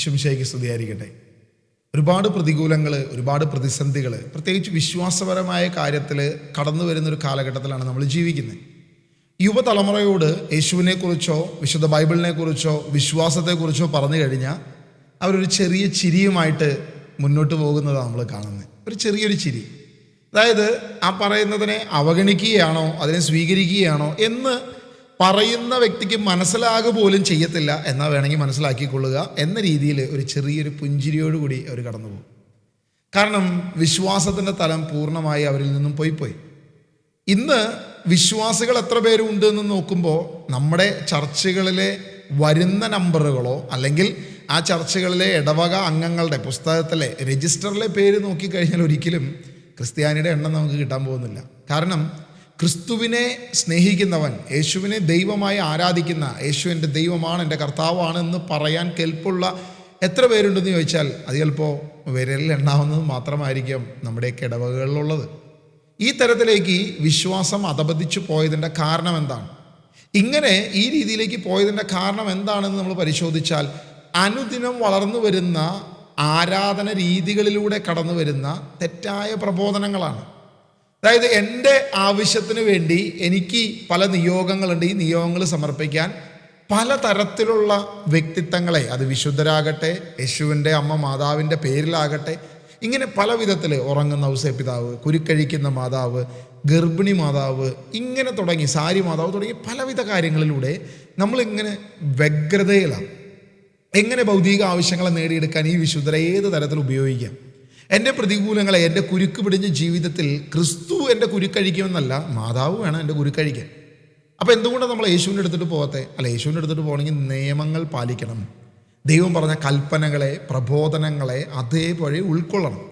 ഈശോമിശിഹായ്ക്ക് സ്തുതിയായിരിക്കട്ടെ. ഒരുപാട് പ്രതികൂലങ്ങൾ, ഒരുപാട് പ്രതിസന്ധികൾ, പ്രത്യേകിച്ച് വിശ്വാസപരമായ കാര്യത്തിൽ കടന്നു വരുന്നൊരു കാലഘട്ടത്തിലാണ് നമ്മൾ ജീവിക്കുന്നത്. യുവതലമുറയോട് യേശുവിനെക്കുറിച്ചോ വിശുദ്ധ ബൈബിളിനെക്കുറിച്ചോ വിശ്വാസത്തെക്കുറിച്ചോ പറഞ്ഞു കഴിഞ്ഞാൽ അവരൊരു ചെറിയ ചിരിയുമായിട്ട് മുന്നോട്ട് പോകുന്നതാണ് നമ്മൾ കാണുന്നത്. ഒരു ചെറിയൊരു ചിരി. അതായത് ആ പറയുന്നതിനെ അവഗണിക്കുകയാണോ അതിനെ സ്വീകരിക്കുകയാണോ എന്ന് പറയുന്ന വ്യക്തിക്ക് മനസ്സിലാകുക പോലും ചെയ്യത്തില്ല എന്നാൽ വേണമെങ്കിൽ മനസ്സിലാക്കിക്കൊള്ളുക എന്ന രീതിയിൽ ഒരു ചെറിയൊരു പുഞ്ചിരിയോടുകൂടി അവർ കടന്നു പോകും. കാരണം വിശ്വാസത്തിൻ്റെ തലം പൂർണ്ണമായി അവരിൽ നിന്നും പോയി. ഇന്ന് വിശ്വാസികൾ എത്ര പേരുണ്ട് എന്ന് നോക്കുമ്പോൾ നമ്മുടെ ചർച്ചുകളിലെ വരുന്ന നമ്പറുകളോ അല്ലെങ്കിൽ ആ ചർച്ചുകളിലെ ഇടവക അംഗങ്ങളുടെ പുസ്തകത്തിലെ രജിസ്റ്ററിലെ പേര് നോക്കിക്കഴിഞ്ഞാൽ ഒരിക്കലും ക്രിസ്ത്യാനിയുടെ എണ്ണം നമുക്ക് കിട്ടാൻ പോകുന്നില്ല. കാരണം ക്രിസ്തുവിനെ സ്നേഹിക്കുന്നവൻ, യേശുവിനെ ദൈവമായി ആരാധിക്കുന്ന, യേശു എൻ്റെ ദൈവമാണ്, എൻ്റെ കർത്താവാണ് എന്ന് പറയാൻ കെൽപ്പുള്ള എത്ര പേരുണ്ടെന്ന് ചോദിച്ചാൽ അത് ചിലപ്പോൾ വിരലിൽ എണ്ണാവുന്നത് മാത്രമായിരിക്കും നമ്മുടെയൊക്കെ ഇടവകകളിലുള്ളത്. ഈ തരത്തിലേക്ക് വിശ്വാസം അധപതിച്ചു പോയതിൻ്റെ കാരണം എന്താണ്? ഇങ്ങനെ ഈ രീതിയിലേക്ക് പോയതിൻ്റെ കാരണം എന്താണെന്ന് നമ്മൾ പരിശോധിച്ചാൽ അനുദിനം വളർന്നു വരുന്ന ആരാധന രീതികളിലൂടെ കടന്നു വരുന്ന തെറ്റായ പ്രബോധനങ്ങളാണ്. അതായത് എൻ്റെ ആവശ്യത്തിന് വേണ്ടി എനിക്ക് പല നിയോഗങ്ങളുണ്ട്. ഈ നിയോഗങ്ങൾ സമർപ്പിക്കാൻ പലതരത്തിലുള്ള വ്യക്തിത്വങ്ങളെ, അത് വിശുദ്ധരാകട്ടെ, യേശുവിൻ്റെ അമ്മ മാതാവിൻ്റെ പേരിലാകട്ടെ, ഇങ്ങനെ പല വിധത്തിൽ ഉറങ്ങുന്ന ഔസേപ്പിതാവ്, കുരുക്കഴിക്കുന്ന മാതാവ്, ഗർഭിണി മാതാവ്, ഇങ്ങനെ തുടങ്ങി സാരി മാതാവ് തുടങ്ങി പലവിധ കാര്യങ്ങളിലൂടെ നമ്മളിങ്ങനെ വ്യഗ്രതയിലാണ്. എങ്ങനെ ഭൗതിക ആവശ്യങ്ങളെ നേടിയെടുക്കാൻ ഈ വിശുദ്ധരെ ഏത് തരത്തിൽ ഉപയോഗിക്കാം? എൻ്റെ പ്രതികൂലങ്ങളെ, എൻ്റെ കുരുക്ക് പിടിഞ്ഞ ജീവിതത്തിൽ ക്രിസ്തു എൻ്റെ കുരുക്കഴിക്കുമെന്നല്ല, മാതാവ് വേണം എൻ്റെ കുരുക്കഴിക്കാൻ. അപ്പോൾ എന്തുകൊണ്ടാണ് നമ്മൾ യേശുവിൻ്റെ അടുത്തിട്ട് പോകത്തെ? അല്ല, യേശുവിൻ്റെ അടുത്തിട്ട് പോകണമെങ്കിൽ നിയമങ്ങൾ പാലിക്കണം. ദൈവം പറഞ്ഞ കൽപ്പനകളെ, പ്രബോധനങ്ങളെ അതേപോലെ ഉൾക്കൊള്ളണം.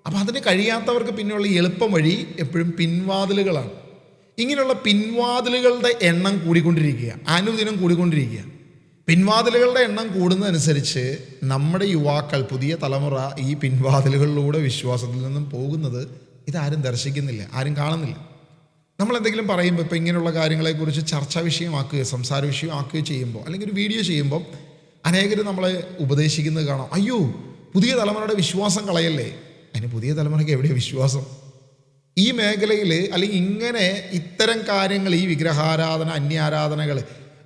അപ്പം അതിന് കഴിയാത്തവർക്ക് പിന്നെയുള്ള എളുപ്പം വഴി എപ്പോഴും പിൻവാതിലുകളാണ്. ഇങ്ങനെയുള്ള പിൻവാതിലുകളുടെ എണ്ണം കൂടിക്കൊണ്ടിരിക്കുക, അനുദിനം കൂടിക്കൊണ്ടിരിക്കുക. പിൻവാതിലുകളുടെ എണ്ണം കൂടുന്നതനുസരിച്ച് നമ്മുടെ യുവാക്കൾ, പുതിയ തലമുറ ഈ പിൻവാതിലുകളിലൂടെ വിശ്വാസത്തിൽ നിന്നും പോകുന്നത് ഇതാരും ദർശിക്കുന്നില്ല, ആരും കാണുന്നില്ല. നമ്മളെന്തെങ്കിലും പറയുമ്പോൾ, ഇപ്പോൾ ഇങ്ങനെയുള്ള കാര്യങ്ങളെക്കുറിച്ച് ചർച്ചാ വിഷയമാക്കുകയോ സംസാര വിഷയമാക്കുകയോ ചെയ്യുമ്പോൾ, അല്ലെങ്കിൽ ഒരു വീഡിയോ ചെയ്യുമ്പോൾ അനേകർ നമ്മളെ ഉപദേശിക്കുന്നത് കാണാം. അയ്യോ, പുതിയ തലമുറയുടെ വിശ്വാസം കളയല്ലേ. അതിന് പുതിയ തലമുറയ്ക്ക് എവിടെയാണ് വിശ്വാസം? ഈ മേഖലയിൽ അല്ലെങ്കിൽ ഇങ്ങനെ ഇത്തരം കാര്യങ്ങൾ, ഈ വിഗ്രഹാരാധന, അന്യാരാധനകൾ,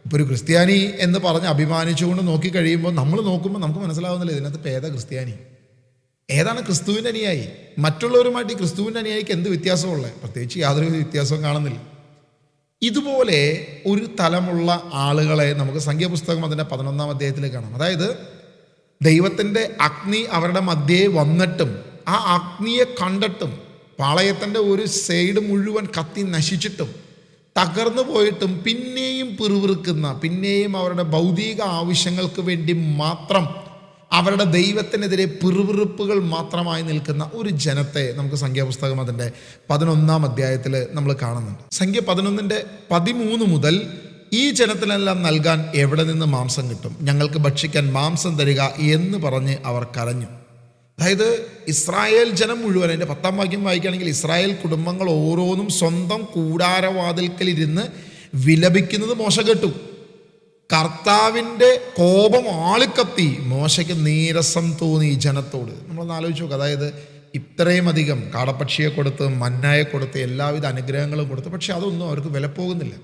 ഇപ്പോൾ ഒരു ക്രിസ്ത്യാനി എന്ന് പറഞ്ഞ് അഭിമാനിച്ചുകൊണ്ട് നോക്കിക്കഴിയുമ്പോൾ നമ്മൾ നോക്കുമ്പോൾ നമുക്ക് മനസ്സിലാവുന്നില്ല ഇതിനകത്ത് ഏതാ ക്രിസ്ത്യാനി, ഏതാണ് ക്രിസ്തുവിൻ്റെ അനുയായി. മറ്റുള്ളവരുമായിട്ട് ഈ ക്രിസ്തുവിൻ്റെ അനുയായിക്ക് എന്ത് വ്യത്യാസമുള്ളത്? പ്രത്യേകിച്ച് യാതൊരു വ്യത്യാസവും കാണുന്നില്ല. ഇതുപോലെ ഒരു തലമുള്ള ആളുകളെ നമുക്ക് സംഖ്യാപുസ്തകം അതിൻ്റെ 11-ാം അധ്യായത്തിൽ കാണാം. അതായത് ദൈവത്തിൻ്റെ അഗ്നി അവരുടെ മധ്യേ വന്നിട്ടും ആ അഗ്നിയെ കണ്ടിട്ടും പാളയത്തിൻ്റെ ഒരു സൈഡ് മുഴുവൻ കത്തി നശിച്ചിട്ടും തകർന്നു പോയിട്ടും പിന്നെയും പിറുവിറുക്കുന്ന, പിന്നെയും അവരുടെ ഭൗതിക ആവശ്യങ്ങൾക്ക് വേണ്ടി മാത്രം അവരുടെ ദൈവത്തിനെതിരെ പിറുവിറുപ്പുകൾ മാത്രമായി നിൽക്കുന്ന ഒരു ജനത്തെ നമുക്ക് സംഖ്യാപുസ്തകം അതിൻ്റെ 11-ാം അധ്യായത്തിൽ നമ്മൾ കാണുന്നുണ്ട്. സംഖ്യ 11-ന്റെ-13 മുതൽ ഈ ജനത്തിനെല്ലാം നൽകാൻ എവിടെ നിന്ന് മാംസം കിട്ടും? ഞങ്ങൾക്ക് ഭക്ഷിക്കാൻ മാംസം തരിക എന്ന് പറഞ്ഞ് അവർ കരഞ്ഞു. അതായത് ഇസ്രായേൽ ജനം മുഴുവൻ, അതിൻ്റെ 10-ാം വാക്യം വായിക്കുകയാണെങ്കിൽ ഇസ്രായേൽ കുടുംബങ്ങൾ ഓരോന്നും സ്വന്തം കൂടാരവാതിൽക്കലിരുന്ന് വിലപിക്കുന്നത് മോശ കേട്ടു. കർത്താവിൻ്റെ കോപം ആളിക്കത്തി, മോശയ്ക്ക് നീരസം തോന്നി ഈ ജനത്തോട്. നമ്മളൊന്ന് ആലോചിച്ച് നോക്കുക. അതായത് ഇത്രയും അധികം കാടപ്പക്ഷിയെ കൊടുത്ത്, മന്നായെ കൊടുത്ത്, എല്ലാവിധ അനുഗ്രഹങ്ങളും കൊടുത്ത്, പക്ഷെ അതൊന്നും അവർക്ക് വില പോകുന്നില്ല.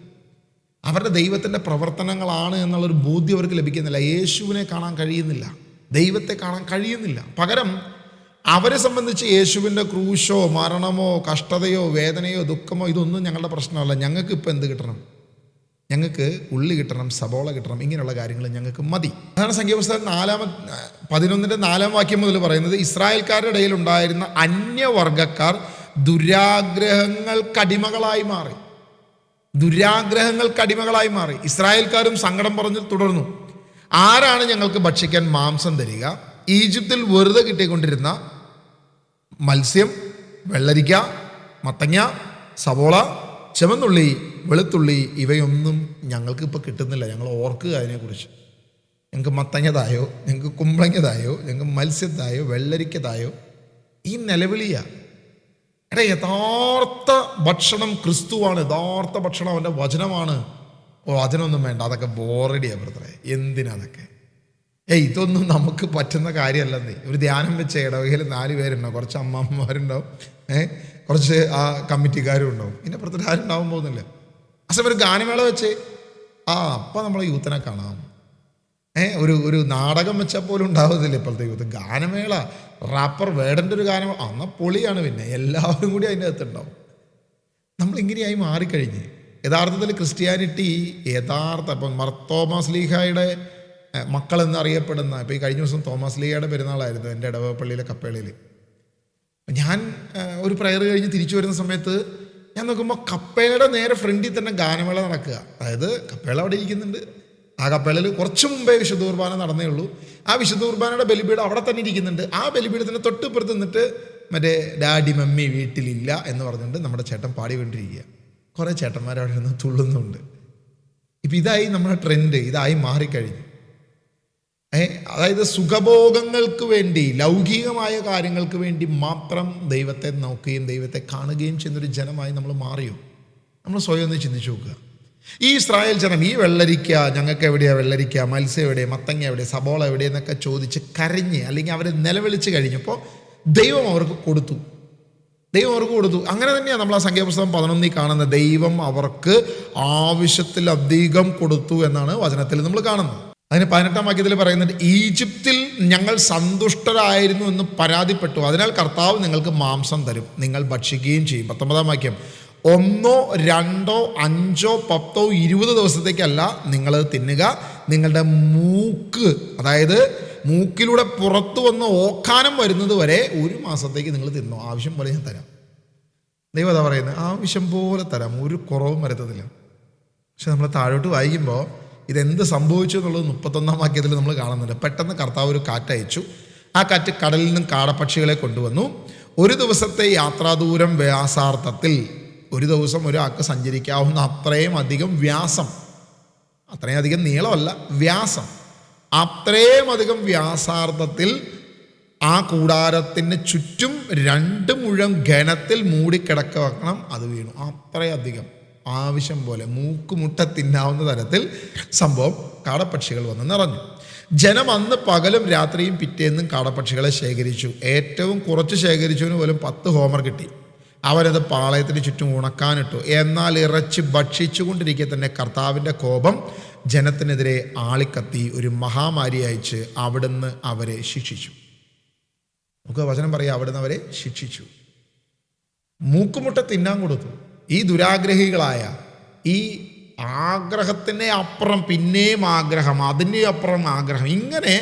അവരുടെ ദൈവത്തിൻ്റെ പ്രവർത്തനങ്ങളാണ് എന്നുള്ളൊരു ബോധ്യം അവർക്ക് ലഭിക്കുന്നില്ല. യേശുവിനെ കാണാൻ കഴിയുന്നില്ല, ദൈവത്തെ കാണാൻ കഴിയുന്നില്ല. പകരം അവരെ സംബന്ധിച്ച് യേശുവിൻ്റെ ക്രൂശോ മരണമോ കഷ്ടതയോ വേദനയോ ദുഃഖമോ ഇതൊന്നും ഞങ്ങളുടെ പ്രശ്നമല്ല. ഞങ്ങൾക്ക് ഇപ്പോൾ എന്ത് കിട്ടണം? ഞങ്ങൾക്ക് ഉള്ളി കിട്ടണം, സബോള കിട്ടണം, ഇങ്ങനെയുള്ള കാര്യങ്ങൾ ഞങ്ങൾക്ക് മതി. അതാണ് സംഖ്യാപുസ്തകം 11-ന്റെ-4-ാം വാക്യം മുതൽ പറയുന്നത്. ഇസ്രായേൽക്കാരുടെ ഇടയിൽ ഉണ്ടായിരുന്ന അന്യവർഗക്കാർ ദുരാഗ്രഹങ്ങൾക്കടിമകളായി മാറി. ദുരാഗ്രഹങ്ങൾക്കടിമകളായി മാറി. ഇസ്രായേൽക്കാരും സങ്കടം പറഞ്ഞ് തുടർന്നു. ആരാണ് ഞങ്ങൾക്ക് ഭക്ഷിക്കാൻ മാംസം തരിക? ഈജിപ്തിൽ വെറുതെ കിട്ടിക്കൊണ്ടിരുന്ന മത്സ്യം, വെള്ളരിക്ക, മത്തങ്ങ, സവോള, ചുവന്നുള്ളി, വെളുത്തുള്ളി ഇവയൊന്നും ഞങ്ങൾക്ക് ഇപ്പോൾ കിട്ടുന്നില്ല. ഞങ്ങൾ ഓർക്കുക അതിനെക്കുറിച്ച്. ഞങ്ങൾക്ക് മത്തങ്ങതായോ, ഞങ്ങൾക്ക് കുമ്പളങ്ങതായോ, ഞങ്ങൾക്ക് മത്സ്യത്തായോ, വെള്ളരിക്കതായോ ഈ നിലവിളിയ. എടാ, യഥാർത്ഥ ഭക്ഷണം ക്രിസ്തുവാണ്. യഥാർത്ഥ ഭക്ഷണം അവൻ്റെ വചനമാണ്. അതിനൊന്നും വേണ്ട, അതൊക്കെ ബോറടിയാണ് ബ്രദറെ. എന്തിനാ അതൊക്കെ? ഇതൊന്നും നമുക്ക് പറ്റുന്ന കാര്യമല്ലെന്നേ. ഒരു ധ്യാനം വെച്ച ഇടവകയിൽ 4 പേരുണ്ടാവും, കുറച്ച് അമ്മമാരുണ്ടാവും, കുറച്ച് ആ കമ്മിറ്റിക്കാരും ഉണ്ടാവും, പിന്നെ പുറത്തൊരു ആരും ഉണ്ടാവാൻ പോകുന്നില്ല. ഒരു ഗാനമേള വെച്ച് അപ്പം നമ്മൾ യൂത്തിനെ കാണാം. ഒരു നാടകം വെച്ചാൽ പോലും ഉണ്ടാവുന്നില്ല ഇപ്പോഴത്തെ യൂത്ത്. ഗാനമേള, റാപ്പർ വേടൻ്റെ ഒരു ഗാനം, എന്നാൽ പൊളിയാണ്. പിന്നെ എല്ലാവരും കൂടി അതിൻ്റെ അകത്തുണ്ടാവും. നമ്മളിങ്ങനെയായി മാറിക്കഴിഞ്ഞ് യഥാർത്ഥത്തിൽ ക്രിസ്ത്യാനിറ്റി ഇപ്പം തോമസ് ലീഹായുടെ മക്കൾ എന്നറിയപ്പെടുന്ന, ഇപ്പോൾ ഈ കഴിഞ്ഞ ദിവസം തോമസ് ലീഹയുടെ പെരുന്നാളായിരുന്നു എൻ്റെ ഇടവപ്പള്ളിയിലെ കപ്പേളയിൽ. ഞാൻ ഒരു പ്രയർ കഴിഞ്ഞ് തിരിച്ചു വരുന്ന സമയത്ത് ഞാൻ നോക്കുമ്പോൾ കപ്പേളയുടെ നേരെ ഫ്രണ്ടിൽ തന്നെ ഗാനമേള നടക്കുക. അതായത് കപ്പേള അവിടെ ഇരിക്കുന്നുണ്ട്, ആ കപ്പേളയിൽ കുറച്ച് മുമ്പേ വിശുദ്ധ കുർബാന നടന്നേ ഉള്ളൂ. ആ വിശുദ്ധ കുർബാനയുടെ ബലിപീഠം അവിടെ തന്നെ ഇരിക്കുന്നുണ്ട്. ആ ബലിപീഠത്തിന് തൊട്ടിപ്പുറത്ത് നിന്നിട്ട് മറ്റേ ഡാഡി മമ്മി വീട്ടിലില്ല എന്ന് പറഞ്ഞുകൊണ്ട് നമ്മുടെ ചേട്ടൻ പാടിക്കൊണ്ടിരിക്കുക. കുറേ ചേട്ടന്മാർ അവിടെ നിന്ന് തുള്ളുന്നുണ്ട്. ഇപ്പം ഇതായി നമ്മുടെ ട്രെൻഡ്, ഇതായി മാറിക്കഴിഞ്ഞു. അതായത് സുഖഭോഗങ്ങൾക്ക് വേണ്ടി, ലൗകികമായ കാര്യങ്ങൾക്ക് വേണ്ടി മാത്രം ദൈവത്തെ നോക്കുകയും ദൈവത്തെ കാണുകയും ചെയ്യുന്നൊരു ജനമായി നമ്മൾ മാറിയോ? നമ്മൾ സ്വയം ഒന്ന് ചിന്തിച്ചു നോക്കുക. ഈ ഇസ്രായേൽ ജനം ഈ വെള്ളരിക്ക, ഞങ്ങൾക്ക് എവിടെയാണ് വെള്ളരിക്ക, മത്സ്യം എവിടെ, മത്തങ്ങ എവിടെ, സബോള എവിടെ എന്നൊക്കെ ചോദിച്ച് കരഞ്ഞ് അല്ലെങ്കിൽ അവരെ നിലവിളിച്ച് കഴിഞ്ഞപ്പോൾ ദൈവം അവർക്ക് കൊടുത്തു. അങ്ങനെ തന്നെയാണ് നമ്മൾ ആ സംഖ്യാപുസ്തകം 11 കാണുന്നത്. ദൈവം അവർക്ക് ആവശ്യത്തിലധികം കൊടുത്തു എന്നാണ് വചനത്തിൽ നമ്മൾ കാണുന്നത്. അതിന് 18-ാം വാക്യത്തിൽ പറയുന്നുണ്ട്, ഈജിപ്തിൽ ഞങ്ങൾ സന്തുഷ്ടരായിരുന്നു എന്ന് പരാതിപ്പെട്ടു, അതിനാൽ കർത്താവ് നിങ്ങൾക്ക് മാംസം തരും, നിങ്ങൾ ഭക്ഷിക്കുകയും ചെയ്യും. 19-ാം വാക്യം, 1, 2, 5, 10, 20 ദിവസത്തേക്കല്ല നിങ്ങളത് തിന്നുക, നിങ്ങളുടെ മൂക്ക്, അതായത് മൂക്കിലൂടെ പുറത്തു വന്ന് ഓക്കാനം വരുന്നത് വരെ 1 മാസത്തേക്ക് നിങ്ങൾ തിന്നോ, ആവശ്യം പോലെ ഞാൻ തരാം. ദൈവം അതാ പറയുന്നത്, ആവശ്യം പോലെ തരാം, ഒരു കുറവും വരുത്തതില്ല. പക്ഷെ നമ്മൾ താഴോട്ട് വായിക്കുമ്പോൾ ഇതെന്ത് സംഭവിച്ചു എന്നുള്ളത് 31-ാം വാക്യത്തിൽ നമ്മൾ കാണുന്നുണ്ട്. പെട്ടെന്ന് കർത്താവ് ഒരു കാറ്റയച്ചു. ആ കാറ്റ് കടലിൽ നിന്നും കാടപ്പക്ഷികളെ കൊണ്ടുവന്നു. ഒരു ദിവസത്തെ യാത്രാദൂരം വ്യാസാർത്ഥത്തിൽ, ഒരു ദിവസം ഒരാൾക്ക് സഞ്ചരിക്കാവുന്ന അത്രയും അധികം വ്യാസം, അത്രയും അധികം നീളമല്ല, വ്യാസം, അത്രയും അധികം വ്യാസാർത്ഥത്തിൽ ആ കൂടാരത്തിന് ചുറ്റും 2 മുഴം ഘനത്തിൽ മൂടിക്കിടക്ക വെക്കണം. അത് വീണു. അത്രയധികം ആവശ്യം പോലെ മൂക്കുമുട്ട തിന്നാവുന്ന തരത്തിൽ സംഭവം കാടപ്പക്ഷികൾ വന്ന് നിറഞ്ഞു. ജനം അന്ന് പകലും രാത്രിയും പിറ്റേന്നും കാടപ്പക്ഷികളെ ശേഖരിച്ചു. ഏറ്റവും കുറച്ച് ശേഖരിച്ചവന് പോലും 10 ഹോമർ കിട്ടി. അവരത് പാളയത്തിന് ചുറ്റും ഉണക്കാനിട്ടു. എന്നാൽ ഇറച്ചി ഭക്ഷിച്ചുകൊണ്ടിരിക്കെ തന്നെ കർത്താവിൻ്റെ കോപം ജനത്തിനെതിരെ ആളിക്കത്തി ഒരു മഹാമാരി അയച്ച് അവിടുന്ന് അവരെ ശിക്ഷിച്ചു. നമുക്ക് വചനം പറയാം, അവിടുന്ന് അവരെ ശിക്ഷിച്ചു. മൂക്കുമുട്ട തിന്നാൻ കൊടുത്തു. ഈ ദുരാഗ്രഹികളായ, ഈ ആഗ്രഹത്തിൻ്റെ അപ്പുറം പിന്നെയും ആഗ്രഹം, അതിൻ്റെ അപ്പുറം ആഗ്രഹം, ഇങ്ങനെ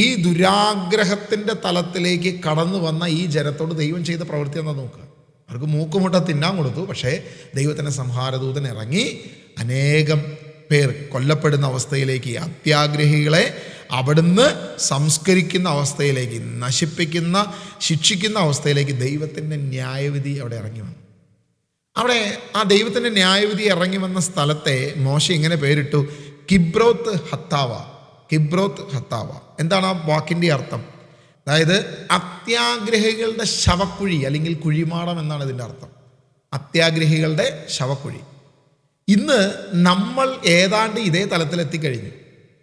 ഈ ദുരാഗ്രഹത്തിൻ്റെ തലത്തിലേക്ക് കടന്നു വന്ന ഈ ജനത്തോട് ദൈവം ചെയ്ത പ്രവൃത്തി എന്താ നോക്കുക. അവർക്ക് മൂക്കുമുട്ട തിന്നാൻ കൊടുത്തു. പക്ഷേ ദൈവത്തിൻ്റെ സംഹാരദൂതൻ ഇറങ്ങി അനേകം പേർ കൊല്ലപ്പെടുന്ന അവസ്ഥയിലേക്ക്, അത്യാഗ്രഹികളെ അവിടുന്ന് സംസ്കരിക്കുന്ന അവസ്ഥയിലേക്ക്, നശിപ്പിക്കുന്ന, ശിക്ഷിക്കുന്ന അവസ്ഥയിലേക്ക് ദൈവത്തിൻ്റെ ന്യായവിധി അവിടെ ഇറങ്ങി വന്നു. അവിടെ ആ ദൈവത്തിൻ്റെ ന്യായവിധി ഇറങ്ങി വന്ന സ്ഥലത്തെ മോശ ഇങ്ങനെ പേരിട്ടു, കിബ്രോത്ത് ഹത്താവ. കിബ്രോത്ത് ഹത്താവ എന്താണ് ആ വാക്കിൻ്റെ അർത്ഥം? അതായത് അത്യാഗ്രഹികളുടെ ശവക്കുഴി അല്ലെങ്കിൽ കുഴിമാടം എന്നാണ് ഇതിൻ്റെ അർത്ഥം. അത്യാഗ്രഹികളുടെ ശവക്കുഴി. ഇന്ന് നമ്മൾ ഏതാണ്ട് ഇതേ തലത്തിലെത്തിക്കഴിഞ്ഞു.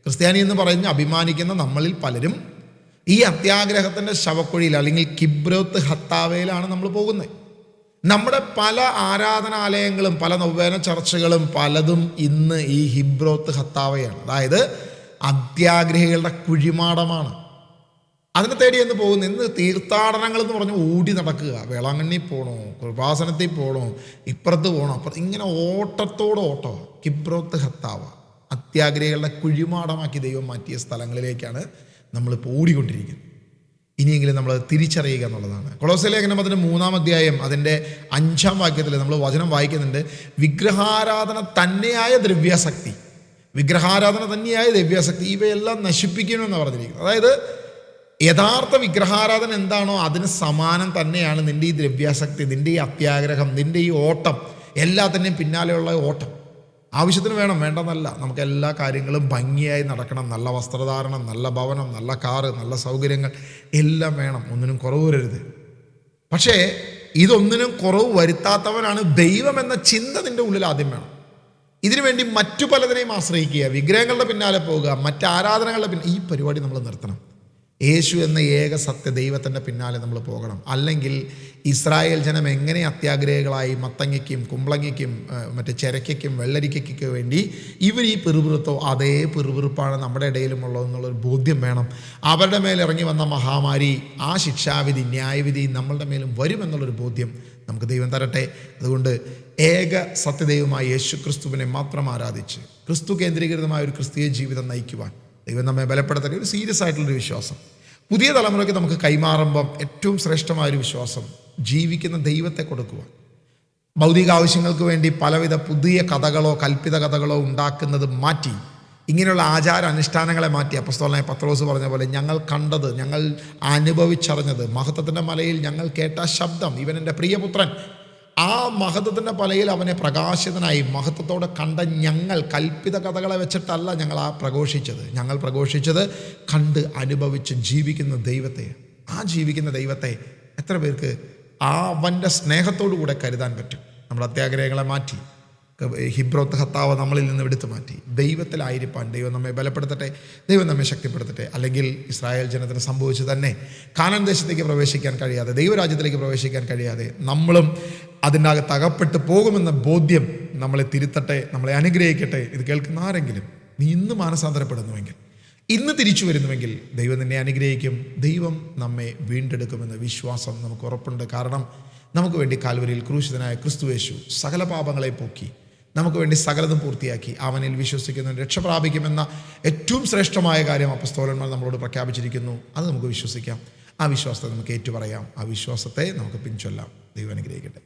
ക്രിസ്ത്യാനി എന്ന് പറഞ്ഞ് അഭിമാനിക്കുന്ന നമ്മളിൽ പലരും ഈ അത്യാഗ്രഹത്തിൻ്റെ ശവക്കുഴിയിൽ അല്ലെങ്കിൽ കിബ്രോത്ത് ഹത്താവയിലാണ് നമ്മൾ പോകുന്നത്. നമ്മുടെ പല ആരാധനാലയങ്ങളും പല നൊവേന ചർച്ചകളും പലതും ഇന്ന് ഈ ഹിബ്രോത്ത് ഹത്താവയാണ്. അതായത് അത്യാഗ്രഹികളുടെ കുഴിമാടമാണ്. അതിനെ തേടി എന്ന് പോകുന്നു. ഇന്ന് തീർത്ഥാടനങ്ങൾ എന്ന് പറഞ്ഞ് ഓടി നടക്കുക. വേളാങ്കണ്ണി പോകണോ, കൃപാസനത്തിൽ പോകണോ, ഇപ്പുറത്ത് പോകണോ, അപ്പുറത്ത്, ഇങ്ങനെ ഓട്ടത്തോട് ഓട്ടോ. കിബ്രോത്ത് ഹത്താവ, അത്യാഗ്രഹികളുടെ കുഴിമാടമാക്കി ദൈവം മാറ്റിയ സ്ഥലങ്ങളിലേക്കാണ് നമ്മളിപ്പോൾ ഓടിക്കൊണ്ടിരിക്കുന്നത്. ഇനിയെങ്കിലും നമ്മൾ തിരിച്ചറിയുക എന്നുള്ളതാണ്. കൊളോസ്യ ലേഖനം അതിൻ്റെ 3-ാം അധ്യായം അതിൻ്റെ 5-ാം വാക്യത്തിൽ നമ്മൾ വചനം വായിക്കുന്നുണ്ട്. വിഗ്രഹാരാധന തന്നെയായ ദ്രവ്യാസക്തി, വിഗ്രഹാരാധന തന്നെയായ ദ്രവ്യാസക്തി ഇവയെല്ലാം നശിപ്പിക്കണമെന്ന് പറഞ്ഞിരിക്കുന്നത്. അതായത് യഥാർത്ഥ വിഗ്രഹാരാധന എന്താണോ അതിന് സമാനം തന്നെയാണ് നിൻ്റെ ഈ ദ്രവ്യാസക്തി, നിൻ്റെ ഈ അത്യാഗ്രഹം, നിൻ്റെ ഈ ഓട്ടം, എല്ലാത്തിൻ്റെയും പിന്നാലെയുള്ള ഓട്ടം. ആവശ്യത്തിന് വേണം, വേണ്ടെന്നല്ല, നമുക്ക് എല്ലാ കാര്യങ്ങളും ഭംഗിയായി നടക്കണം. നല്ല വസ്ത്രധാരണം, നല്ല ഭവനം, നല്ല കാറ്, നല്ല സൗകര്യങ്ങൾ എല്ലാം വേണം. ഒന്നിനും കുറവ് വരരുത്. പക്ഷേ ഇതൊന്നിനും കുറവ് വരുത്താത്തവനാണ് ദൈവം എന്ന ചിന്ത നിൻ്റെ ഉള്ളിൽ ആദ്യം വേണം. ഇതിനുവേണ്ടി മറ്റു പലതിനെയും ആശ്രയിക്കുക, വിഗ്രഹങ്ങളുടെ പിന്നാലെ പോവുക, മറ്റ് ആരാധനകളുടെ ഈ പരിപാടി നമ്മൾ നിർത്തണം. യേശു എന്ന ഏക സത്യ ദൈവത്തിൻ്റെ പിന്നാലെ നമ്മൾ പോകണം. അല്ലെങ്കിൽ ഇസ്രായേൽ ജനം എങ്ങനെ അത്യാഗ്രഹികളായി മത്തങ്ങയ്ക്കും കുമ്പളങ്ങയ്ക്കും മറ്റേ ചിരയ്ക്കും വെള്ളരിക്കയ്ക്കൊക്കെ വേണ്ടി ഇവർ ഈ പിറുപിറുത്തോ അതേ പിറുപിറുപ്പാണ് നമ്മുടെ ഇടയിലുമുള്ളതെന്നുള്ളൊരു ബോധ്യം വേണം. അവരുടെ മേൽ ഇറങ്ങി വന്ന മഹാമാരി, ആ ശിക്ഷാവിധി, ന്യായവിധി നമ്മളുടെ മേലും വരുമെന്നുള്ളൊരു ബോധ്യം നമുക്ക് ദൈവം തരട്ടെ. അതുകൊണ്ട് ഏക സത്യദൈവമായ യേശു ക്രിസ്തുവിനെ മാത്രം ആരാധിച്ച് ക്രിസ്തു കേന്ദ്രീകൃതമായ ഒരു ക്രിസ്തീയ ജീവിതം നയിക്കുവാൻ ദൈവം നമ്മെ ബലപ്പെടുത്തട്ടെ. ഒരു സീരിയസ് ആയിട്ടുള്ളൊരു വിശ്വാസം പുതിയ തലമുറയ്ക്ക് നമുക്ക് കൈമാറുമ്പം ഏറ്റവും ശ്രേഷ്ഠമായൊരു വിശ്വാസം ജീവിക്കുന്ന ദൈവത്തെ കൊടുക്കുവാൻ. ഭൗതിക ആവശ്യങ്ങൾക്ക് വേണ്ടി പലവിധ പുതിയ കഥകളോ കൽപ്പിത കഥകളോ ഉണ്ടാക്കുന്നത് മാറ്റി, ഇങ്ങനെയുള്ള ആചാര അനുഷ്ഠാനങ്ങളെ മാറ്റി അപ്പോസ്തലനായ പത്രോസ് പറഞ്ഞ പോലെ ഞങ്ങൾ കണ്ടത്, ഞങ്ങൾ അനുഭവിച്ചറിഞ്ഞത്, മഹത്വത്തിൻ്റെ മലയിൽ ഞങ്ങൾ കേട്ട ശബ്ദം, ഇവൻ എൻ്റെ പ്രിയപുത്രൻ, ആ മഹത്വത്തിൻ്റെ പലയിൽ അവനെ പ്രകാശിതനായി മഹത്വത്തോടെ കണ്ട ഞങ്ങൾ കൽപ്പിത കഥകളെ വെച്ചിട്ടല്ല ഞങ്ങൾ പ്രഘോഷിച്ചത് കണ്ട് അനുഭവിച്ച് ജീവിക്കുന്ന ദൈവത്തെ. ആ ജീവിക്കുന്ന ദൈവത്തെ എത്ര പേർക്ക് അവൻ്റെ സ്നേഹത്തോടു കൂടെ കരുതാൻ പറ്റും? നമ്മുടെ അത്യാഗ്രഹങ്ങളെ മാറ്റി, ഹിബ്രോത്ത് ഹത്താവ് നമ്മളിൽ നിന്ന് എടുത്തു മാറ്റി ദൈവത്തിലായിരിക്കാൻ ദൈവം നമ്മെ ബലപ്പെടുത്തട്ടെ, ദൈവം നമ്മെ ശക്തിപ്പെടുത്തട്ടെ. അല്ലെങ്കിൽ ഇസ്രായേൽ ജനത്തിന് സംഭവിച്ചു തന്നെ കാനാൻ ദേശത്തേക്ക് പ്രവേശിക്കാൻ കഴിയാതെ, ദൈവരാജ്യത്തിലേക്ക് പ്രവേശിക്കാൻ കഴിയാതെ നമ്മളും അതിൻ്റെ അകത്ത് അകപ്പെട്ട് പോകുമെന്ന ബോധ്യം നമ്മളെ തിരുത്തട്ടെ, നമ്മളെ അനുഗ്രഹിക്കട്ടെ. ഇത് കേൾക്കുന്ന ആരെങ്കിലും നീ ഇന്ന് മാനസാന്തരപ്പെടുന്നുവെങ്കിൽ, ഇന്ന് തിരിച്ചു വരുന്നുവെങ്കിൽ ദൈവം നിന്നെ അനുഗ്രഹിക്കും, ദൈവം നമ്മെ വീണ്ടെടുക്കുമെന്ന വിശ്വാസം നമുക്ക് ഉറപ്പുണ്ട്. കാരണം നമുക്ക് വേണ്ടി കാൽവരിയിൽ ക്രൂശിതനായ ക്രിസ്തുയേശു സകല പാപങ്ങളെ പോക്കി നമുക്ക് വേണ്ടി സകലതും പൂർത്തിയാക്കി അവനിൽ വിശ്വസിക്കുന്നവൻ രക്ഷ പ്രാപിക്കുമെന്ന ഏറ്റവും ശ്രേഷ്ഠമായ കാര്യം അപ്പോസ്തലന്മാർ നമ്മളോട് പ്രഖ്യാപിച്ചിരിക്കുന്നു. അത് നമുക്ക് വിശ്വസിക്കാം, ആ വിശ്വാസത്തെ നമുക്ക് ഏറ്റുപറയാം, ആ വിശ്വാസത്തെ നമുക്ക് പിൻചൊല്ലാം. ദൈവം അനുഗ്രഹിക്കട്ടെ.